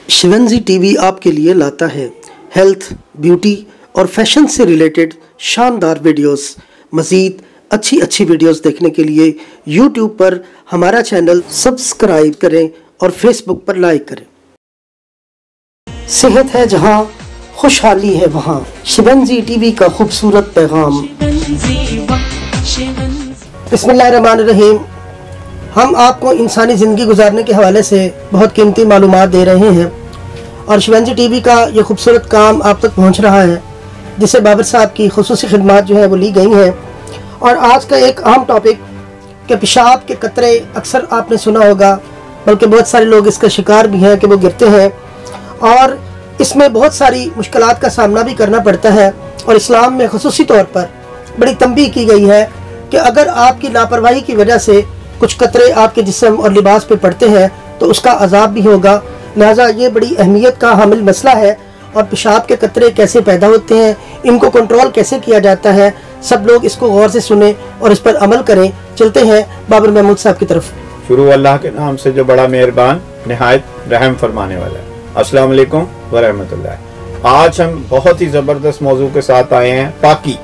शिवंजी TV आपके लिए लाता है हेल्थ, ब्यूटी और फैशन से रिलेटेड शानदार वीडियोस। मज़ीद अच्छी वीडियोस देखने के लिए यूट्यूब पर हमारा चैनल सब्सक्राइब करें और फेसबुक पर लाइक करें। सेहत है जहां, खुशहाली है वहां। शिवंजी टीवी का खूबसूरत पैगाम। बिस्मिल्लाहिर्रहमानिर्रहीम। हम आपको इंसानी ज़िंदगी गुजारने के हवाले से बहुत कीमती मालूमात दे रहे हैं और शिवंजी टीवी का ये खूबसूरत काम आप तक पहुंच रहा है, जिससे बाबर साहब की खुसूसी खिदमात जो है वो ली गई हैं। और आज का एक अहम टॉपिक कि पेशाब के कतरे अक्सर आपने सुना होगा, बल्कि बहुत सारे लोग इसका शिकार भी हैं कि वो गिरते हैं और इसमें बहुत सारी मुश्किलात का सामना भी करना पड़ता है। और इस्लाम में खुसूसी तौर पर बड़ी तंबीह की गई है कि अगर आपकी लापरवाही की वजह से कुछ कतरे आपके जिस्म और लिबास पे पड़ते हैं तो उसका अजाब भी होगा। लिहाजा ये बड़ी अहमियत का हामिल मसला है। और पेशाब के कतरे कैसे पैदा होते हैं, इनको कंट्रोल कैसे किया जाता है, सब लोग इसको गौर से सुने और इस पर अमल करें। चलते हैं बाबर महमूद साहब की तरफ। शुरू अल्लाह के नाम से जो बड़ा मेहरबान निहायत रहम फरमाने वाला है। अस्सलाम वालेकुम व रहमतुल्लाह। आज हम बहुत ही ज़बरदस्त मौजू के साथ आए हैं। पाकी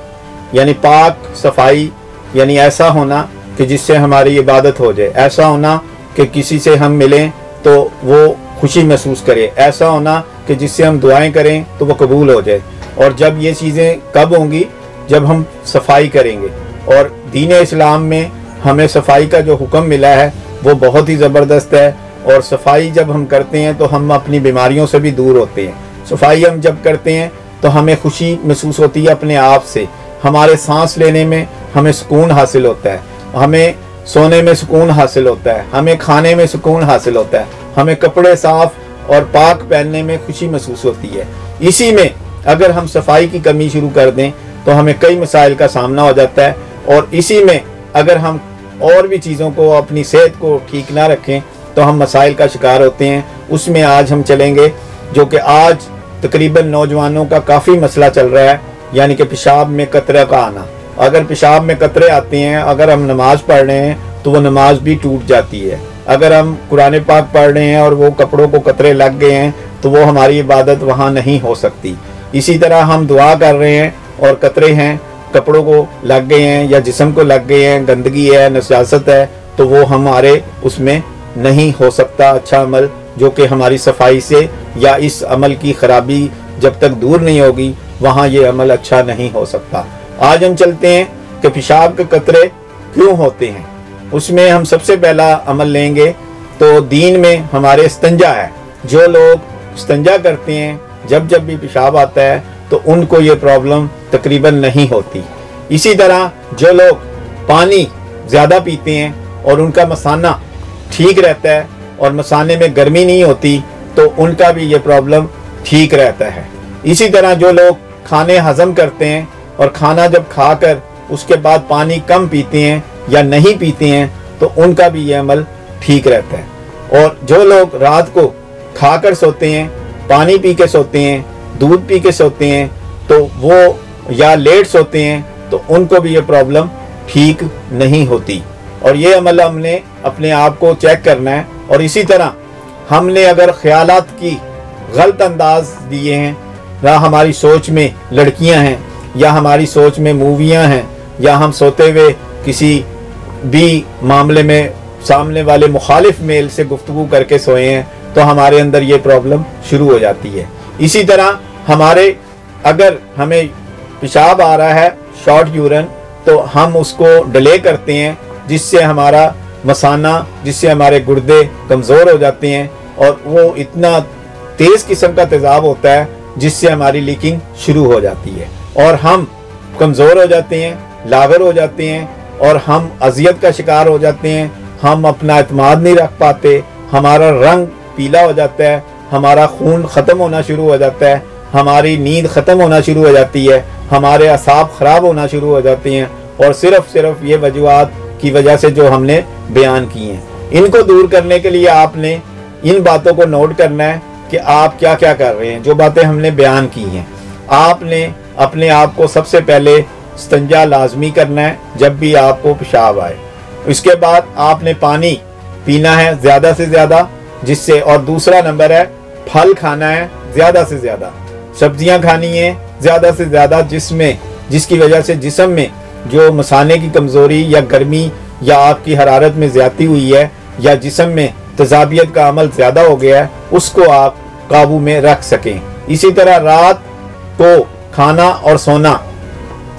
यानी पाक सफाई, यानी ऐसा होना कि जिससे हमारी इबादत हो जाए, ऐसा होना कि किसी से हम मिलें तो वो खुशी महसूस करे, ऐसा होना कि जिससे हम दुआएं करें तो वो कबूल हो जाए। और जब ये चीज़ें कब होंगी? जब हम सफाई करेंगे। और दीन इस्लाम में हमें सफाई का जो हुक्म मिला है वो बहुत ही ज़बरदस्त है। और सफाई जब हम करते हैं तो हम अपनी बीमारियों से भी दूर होते हैं। सफाई हम जब करते हैं तो हमें खुशी महसूस होती है अपने आप से। हमारे सांस लेने में हमें सुकून हासिल होता है, हमें सोने में सुकून हासिल होता है, हमें खाने में सुकून हासिल होता है, हमें कपड़े साफ और पाक पहनने में खुशी महसूस होती है। इसी में अगर हम सफाई की कमी शुरू कर दें तो हमें कई मसाइल का सामना हो जाता है। और इसी में अगर हम और भी चीज़ों को, अपनी सेहत को ठीक ना रखें तो हम मसाइल का शिकार होते हैं। उसमें आज हम चलेंगे, जो कि आज तकरीबन नौजवानों का काफ़ी मसला चल रहा है, यानी कि पेशाब में कतरे का आना। अगर पेशाब में कतरे आते हैं, अगर हम नमाज पढ़ रहे हैं तो वो नमाज भी टूट जाती है। अगर हम कुरान पाक पढ़ रहे हैं और वो कपड़ों को कतरे लग गए हैं तो वो हमारी इबादत वहाँ नहीं हो सकती। इसी तरह हम दुआ कर रहे हैं और कतरे हैं, कपड़ों को लग गए हैं या जिस्म को लग गए हैं, गंदगी है, नजासत है, तो वो हमारे उसमें नहीं हो सकता अच्छा अमल, जो कि हमारी सफाई से या इस अमल की खराबी जब तक दूर नहीं होगी वहाँ ये अमल अच्छा नहीं हो सकता। आज हम चलते हैं कि पेशाब के कतरे क्यों होते हैं। उसमें हम सबसे पहला अमल लेंगे तो दीन में हमारे इस्तंजा है। जो लोग इस्तंजा करते हैं जब भी पेशाब आता है तो उनको ये प्रॉब्लम तकरीबन नहीं होती। इसी तरह जो लोग पानी ज़्यादा पीते हैं और उनका मसाना ठीक रहता है और मसाने में गर्मी नहीं होती तो उनका भी ये प्रॉब्लम ठीक रहता है। इसी तरह जो लोग खाने हजम करते हैं और खाना जब खाकर उसके बाद पानी कम पीते हैं या नहीं पीते हैं तो उनका भी ये अमल ठीक रहता है। और जो लोग रात को खाकर सोते हैं, पानी पी के सोते हैं, दूध पी के सोते हैं, तो वो या लेट सोते हैं तो उनको भी ये प्रॉब्लम ठीक नहीं होती। और ये अमल हमने अपने आप को चेक करना है। और इसी तरह हमने अगर ख्यालात की गलत अंदाज दिए हैं, या हमारी सोच में लड़कियां हैं, या हमारी सोच में मूवियां हैं, या हम सोते हुए किसी भी मामले में सामने वाले मुखालिफ मेल से गुफ्तगू करके सोए हैं तो हमारे अंदर ये प्रॉब्लम शुरू हो जाती है। इसी तरह अगर हमें पेशाब आ रहा है शॉर्ट यूरिन तो हम उसको डिले करते हैं, जिससे हमारा मसाना, जिससे हमारे गुर्दे कमज़ोर हो जाते हैं और वो इतना तेज़ किस्म का तेज़ाब होता है जिससे हमारी लीकिंग शुरू हो जाती है और हम कमज़ोर हो जाते हैं, लागर हो जाते हैं और हम अजियत का शिकार हो जाते हैं। हम अपना एतमाद नहीं रख पाते, हमारा रंग पीला हो जाता है, हमारा खून ख़त्म होना शुरू हो जाता है, हमारी नींद ख़त्म होना शुरू हो जाती है, हमारे असाब ख़राब होना शुरू हो जाते हैं। और सिर्फ ये वजूहात की वजह से जो हमने बयान की हैं, इनको दूर करने के लिए आपने इन बातों को नोट करना है कि आप क्या क्या कर रहे हैं। जो बातें हमने बयान की हैं, आपने अपने आप को सबसे पहले इस्तंजा लाजमी करना है जब भी आपको पेशाब आए। इसके बाद आपने पानी पीना है ज़्यादा से ज़्यादा, जिससे, और दूसरा नंबर है फल खाना है ज़्यादा से ज़्यादा, सब्जियां खानी है ज़्यादा से ज़्यादा, जिसकी वजह से जिस्म में जो मसाने की कमज़ोरी या गर्मी या आपकी हरारत में ज़्यादती हुई है या जिस्म में तजाबियत का अमल ज़्यादा हो गया है, उसको आप काबू में रख सकें। इसी तरह रात को खाना और सोना,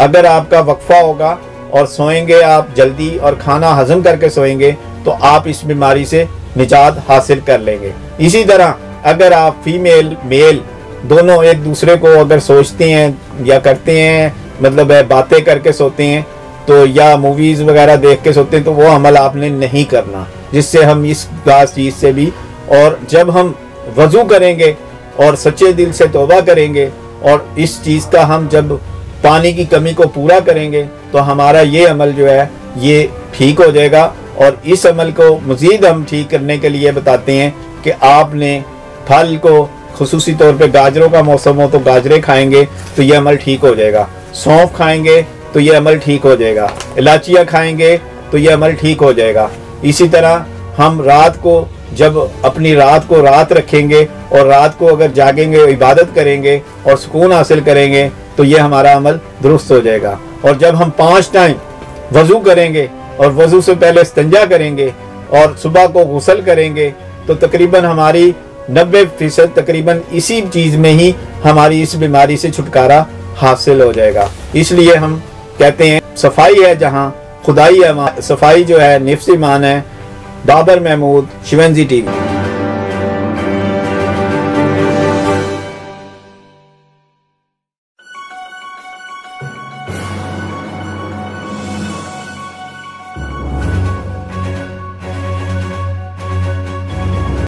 अगर आपका वक्फा होगा और सोएंगे आप जल्दी और खाना हजम करके सोएंगे तो आप इस बीमारी से निजात हासिल कर लेंगे। इसी तरह अगर आप फीमेल मेल दोनों एक दूसरे को अगर सोचते हैं या करते हैं, मतलब है बातें करके सोते हैं तो, या मूवीज़ वगैरह देख के सोते हैं, तो वो अमल आपने नहीं करना, जिससे हम इस खास चीज़ से भी, और जब हम वज़ू करेंगे और सच्चे दिल से तौबा करेंगे और इस चीज़ का हम जब पानी की कमी को पूरा करेंगे तो हमारा ये अमल जो है ये ठीक हो जाएगा। और इस अमल को मज़ीद हम ठीक करने के लिए बताते हैं कि आपने फल को, खुसूसी तौर पे गाजरों का मौसम हो तो गाजरें खाएंगे तो ये अमल ठीक हो जाएगा, सौंफ खाएंगे तो ये अमल ठीक हो जाएगा, इलाचियाँ खाएंगे तो ये अमल ठीक हो जाएगा। इसी तरह हम रात को जब अपनी रात को रात रखेंगे और रात को अगर जागेंगे, इबादत करेंगे और सुकून हासिल करेंगे तो ये हमारा अमल दुरुस्त हो जाएगा। और जब हम 5 टाइम वज़ू करेंगे और वज़ू से पहले इस्तिंजा करेंगे और सुबह को गुस्ल करेंगे तो तकरीबन हमारी 90% तकरीबन इसी चीज़ में ही हमारी इस बीमारी से छुटकारा हासिल हो जाएगा। इसलिए हम कहते हैं सफाई है जहाँ खुदाई है, सफाई जो है निफ्स ईमान है। बाबर महमूद, शिवंजी टीवी।